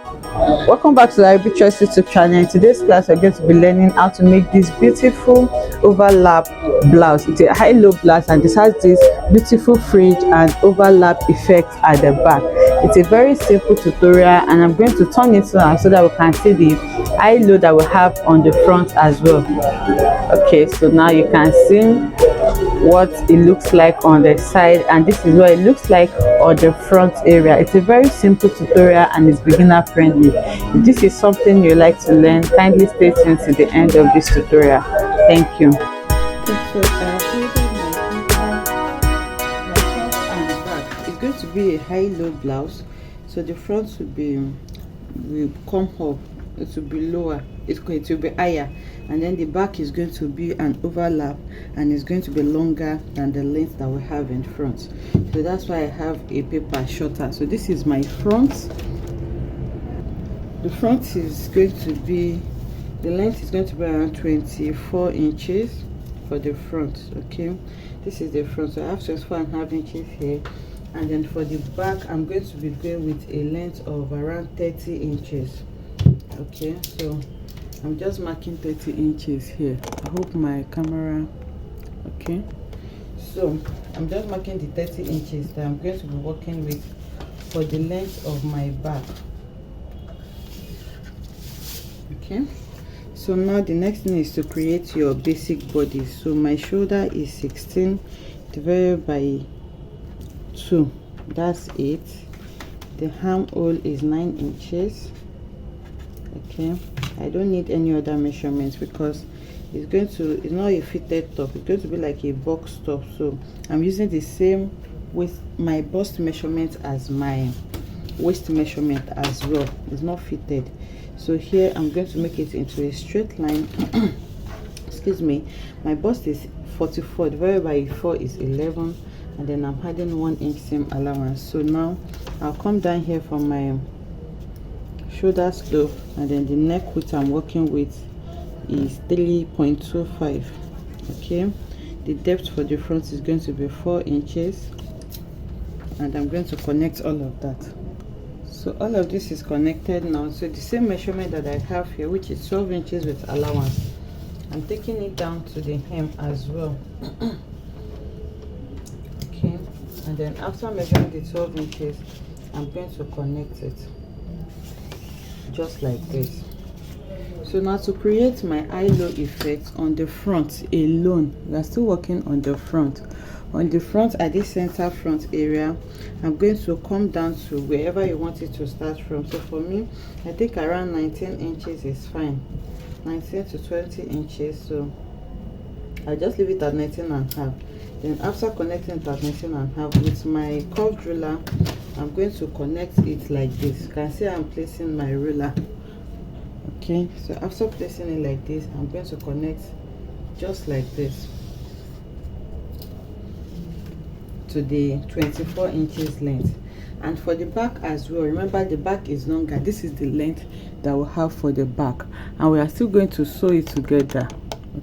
Welcome back to the Arbitrous YouTube channel. In today's class, we're going to be learning how to make this beautiful overlap blouse. It's a high-low blouse and this has this beautiful fringe and overlap effect at the back. It's a very simple tutorial and I'm going to turn it on so that we can see the high-low that we have on the front as well. Okay, so now you can see what it looks like on the side, and this is what it looks like on the front area. It's a very simple tutorial and it's beginner friendly. If this is something you like to learn, kindly stay tuned to the end of this tutorial. Thank you. So my front and back is going to be a high-low blouse. So the front will come up, it will be lower, it will be higher, and then the back is going to be an overlap and it's going to be longer than the length that we have in front. So that's why I have a paper shorter. So this is my front. The front is going to be, the length is going to be around 24 inches for the front. Okay, this is the front, so I have 24.5 inches here, and then for the back I'm going to be going with a length of around 30 inches. Okay, so I'm just marking 30 inches here. I hope my camera, okay, so I'm just marking the 30 inches that I'm going to be working with for the length of my back. Okay, so now the next thing is to create your basic body. So my shoulder is 16 divided by 2, that's 8. The armhole is 9 inches. Okay, I don't need any other measurements because it's not a fitted top, it's going to be like a box top. So I'm using the same with my bust measurement as my waist measurement as well. It's not fitted. So here I'm going to make it into a straight line. Excuse me, my bust is 44 divided by 4 is 11, and then I'm adding 1 inch seam allowance. So now I'll come down here for my shoulder slope, and then the neck width I'm working with is 3.25. okay, the depth for the front is going to be 4 inches, and I'm going to connect all of that. So all of this is connected now. So the same measurement that I have here, which is 12 inches with allowance, I'm taking it down to the hem as well. Okay, and then after measuring the 12 inches I'm going to connect it just like this. So now to create my high-low effect on the front alone, we are still working on the front. On the front, at this center front area, I'm going to come down to wherever you want it to start from. So for me, I think around 19 inches is fine, 19 to 20 inches. So I just leave it at 19.5. Then after connecting it at 19.5 with my curved ruler, I'm going to connect it like this. You can see I'm placing my ruler. Okay, so after placing it like this, I'm going to connect just like this to the 24 inches length. And for the back as well, remember the back is longer. This is the length that we'll have for the back, and we are still going to sew it together.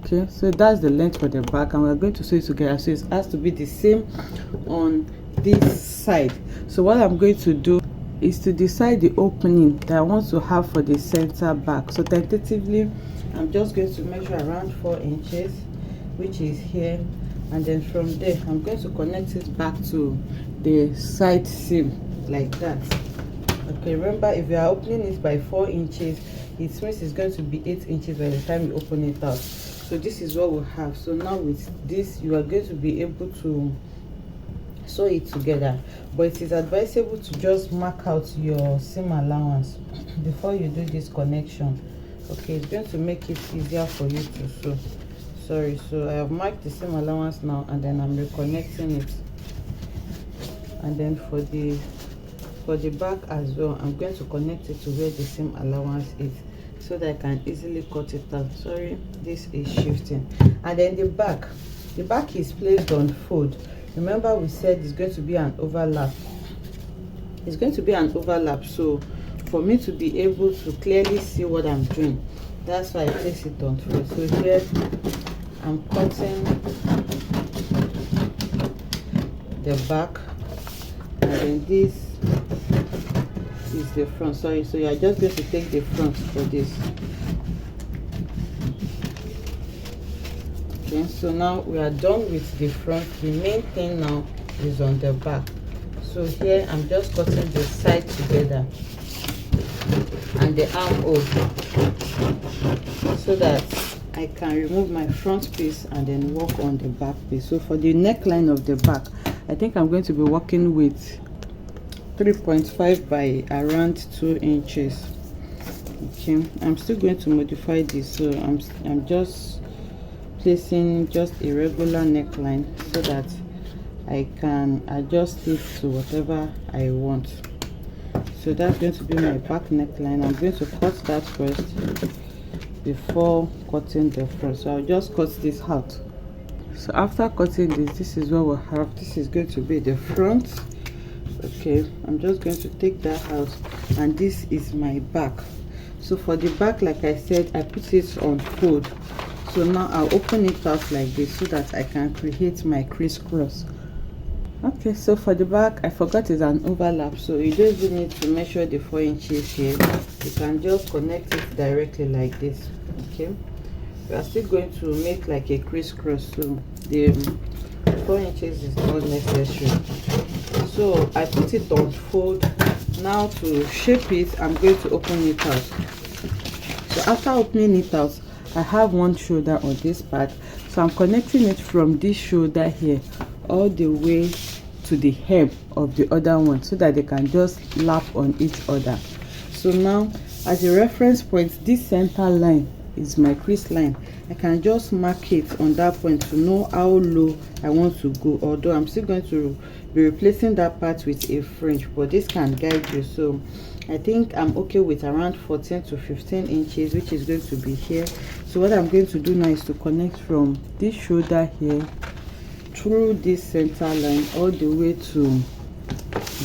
Okay, so that's the length for the back, and we're going to sew it together, so it has to be the same on this side. So what I'm going to do is to decide the opening that I want to have for the center back. So tentatively I'm just going to measure around 4 inches, which is here, and then from there I'm going to connect it back to the side seam like that. Okay, remember if you are opening it by 4 inches, it means it's going to be 8 inches by the time you open it out. So this is what we have. So now with this you are going to be able to sew it together, but it is advisable to just mark out your seam allowance before you do this connection. Okay, it's going to make it easier for you to sew. Sorry, so I have marked the seam allowance now, and then I'm reconnecting it. And then for the back as well, I'm going to connect it to where the seam allowance is so that I can easily cut it out. Sorry, this is shifting. And then the back is placed on fold. Remember we said it's going to be an overlap. It's going to be an overlap, so for me to be able to clearly see what I'm doing, that's why I place it on fold. So here I'm cutting the back, and then this is the front, sorry. So you are just going to take the front for this. Okay, so now we are done with the front. The main thing now is on the back. So here I'm just cutting the side together and the armhole so that I can remove my front piece and then work on the back piece. So for the neckline of the back, I think I'm going to be working with 3.5 by around 2 inches. Okay, I'm still going to modify this, so I'm just placing just a regular neckline so that I can adjust it to whatever I want. So that's going to be my back neckline. I'm going to cut that first before cutting the front. So I'll just cut this out. So after cutting this is what we have. This is going to be the front. Okay, I'm just going to take that out, and this is my back. So for the back, like I said, I put it on fold. So now I'll open it out like this so that I can create my crisscross. Okay, so for the back, I forgot it's an overlap, so you don't even need to measure the 4 inches here. You can just connect it directly like this. Okay, we are still going to make like a crisscross, so the 4 inches is not necessary. So I put it on fold. Now to shape it, I'm going to open it out. So after opening it out, I have one shoulder on this part, so I'm connecting it from this shoulder here all the way to the hem of the other one so that they can just lap on each other. So now as a reference point, this center line is my crease line. I can just mark it on that point to know how low I want to go, although I'm still going to be replacing that part with a fringe, but this can guide you. So I think I'm okay with around 14 to 15 inches, which is going to be here. So what I'm going to do now is to connect from this shoulder here through this center line all the way to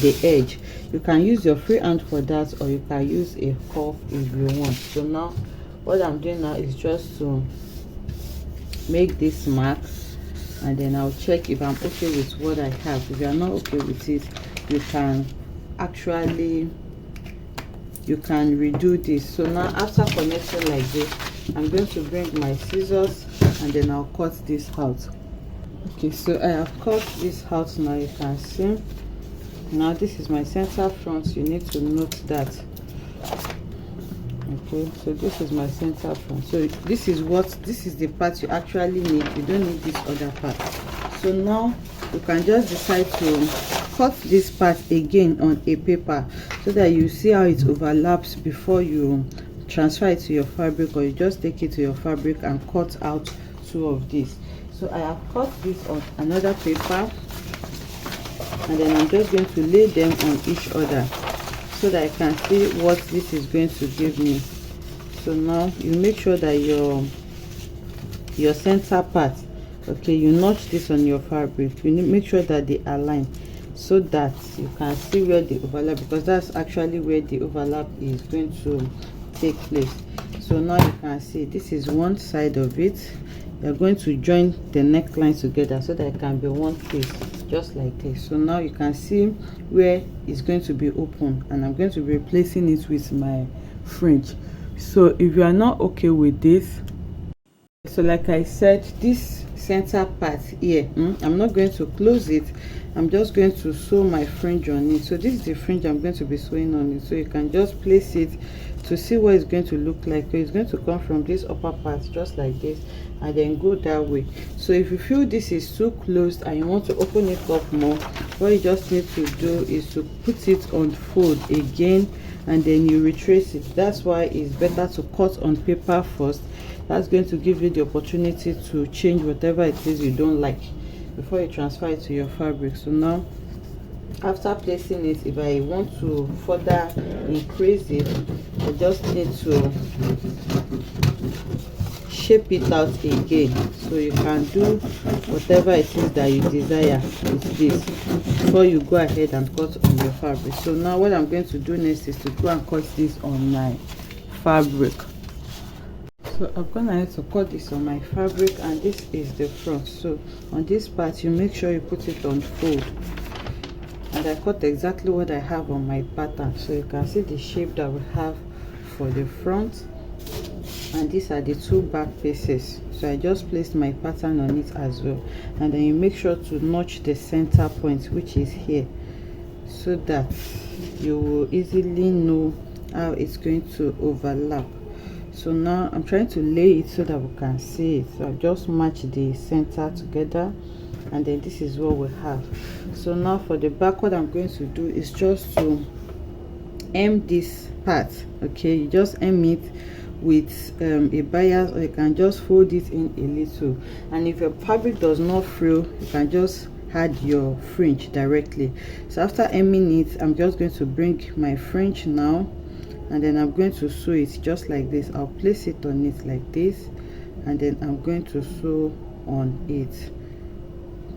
the edge. You can use your free hand for that, or you can use a cuff if you want. So now what I'm doing now is just to make this mark, and then I'll check if I'm okay with what I have. If you are not okay with it, you can actually redo this. So now after connecting like this, I'm going to bring my scissors and then I'll cut this out. Okay, so I have cut this out. Now you can see, now this is my center front. You need to note that. Okay, so this is my center front. So this is the part you actually need. You don't need this other part. So now you can just decide to cut this part again on a paper so that you see how it overlaps before you transfer it to your fabric, or you just take it to your fabric and cut out 2 of these. So I have cut this on another paper, and then I'm just going to lay them on each other so that I can see what this is going to give me. So now you make sure that your center part, okay, you notch this on your fabric. You need to make sure that they align so that you can see where the overlap, because that's actually where the overlap is going to take place. So now you can see this is one side of it. You're going to join the neckline together so that it can be one piece, just like this. So now you can see where it's going to be open, and I'm going to be replacing it with my fringe. So if you are not okay with this, so like I said, this center part here, I'm not going to close it. I'm just going to sew my fringe on it. So this is the fringe I'm going to be sewing on it. So you can just place it to see what it's going to look like. It's going to come from this upper part just like this, and then go that way. So if you feel this is too closed and you want to open it up more, what you just need to do is to put it on fold again, and then you retrace it. That's why it's better to cut on paper first. That's going to give you the opportunity to change whatever it is you don't like before you transfer it to your fabric. So now after placing it, if I want to further increase it, I just need to shape it out again. So you can do whatever it is that you desire with this before you go ahead and cut on your fabric. So now what I'm going to do next is to go and cut this on my fabric. So I'm gonna have to cut this on my fabric, and this is the front. So on this part, you make sure you put it on fold, and I cut exactly what I have on my pattern. So you can see the shape that we have for the front, and these are the two back pieces. So I just placed my pattern on it as well, and then you make sure to notch the center point, which is here, so that you will easily know how it's going to overlap. So now I'm trying to lay it so that we can see it. So I've just matched the center together, and then this is what we have. So now for the back, what I'm going to do is just to hem this part. Okay, you just hem it with a bias, or you can just fold it in a little, and if your fabric does not frill, you can just add your fringe directly. So after hemming it, I'm just going to bring my fringe now, and then I'm going to sew it just like this. I'll place it on it like this, and then I'm going to sew on it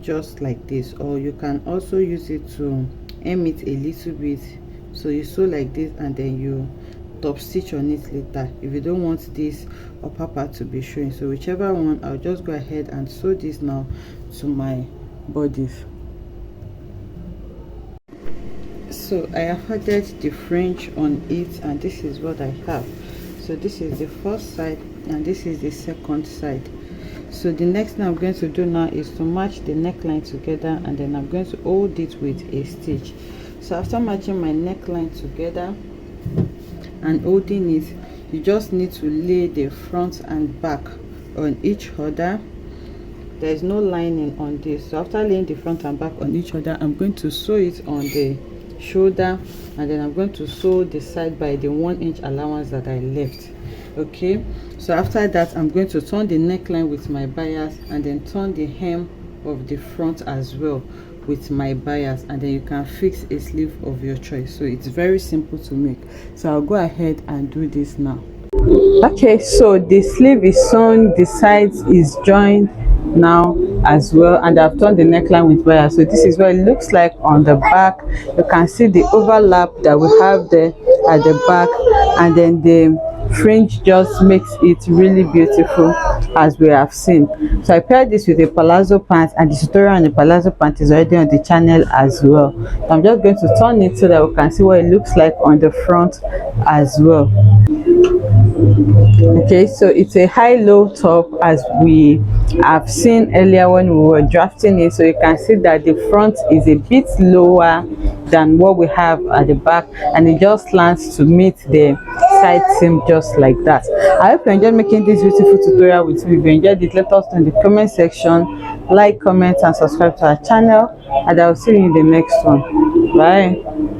just like this, or you can also use it to hem it a little bit. So you sew like this, and then you top stitch on it later if you don't want this upper part to be showing. So whichever one, I'll just go ahead and sew this now to my bodice. So I have added the fringe on it, and this is what I have. So this is the first side, and this is the second side. So the next thing I'm going to do now is to match the neckline together, and then I'm going to hold it with a stitch. So after matching my neckline together and holding it, you just need to lay the front and back on each other. There is no lining on this. So after laying the front and back on each other, I'm going to sew it on the shoulder, and then I'm going to sew the side by the 1 inch allowance that I left. Okay, so after that, I'm going to turn the neckline with my bias, and then turn the hem of the front as well with my bias, and then you can fix a sleeve of your choice. So it's very simple to make. So I'll go ahead and do this now. Okay, so the sleeve is sewn, the sides is joined now as well, and I've turned the neckline with bias. So this is what it looks like on the back. You can see the overlap that we have there at the back, and then the fringe just makes it really beautiful, as we have seen. So I paired this with a palazzo pant, and the tutorial on the palazzo pant is already on the channel as well. So I'm just going to turn it so that we can see what it looks like on the front as well. Okay, so it's a high-low top, as we have seen earlier when we were drafting it. So you can see that the front is a bit lower than what we have at the back, and it just lands to meet the side seam just like that. I hope you enjoyed making this beautiful tutorial with me. If you enjoyed it, let us know in the comment section. Like, comment, and subscribe to our channel, and I'll see you in the next one. Bye.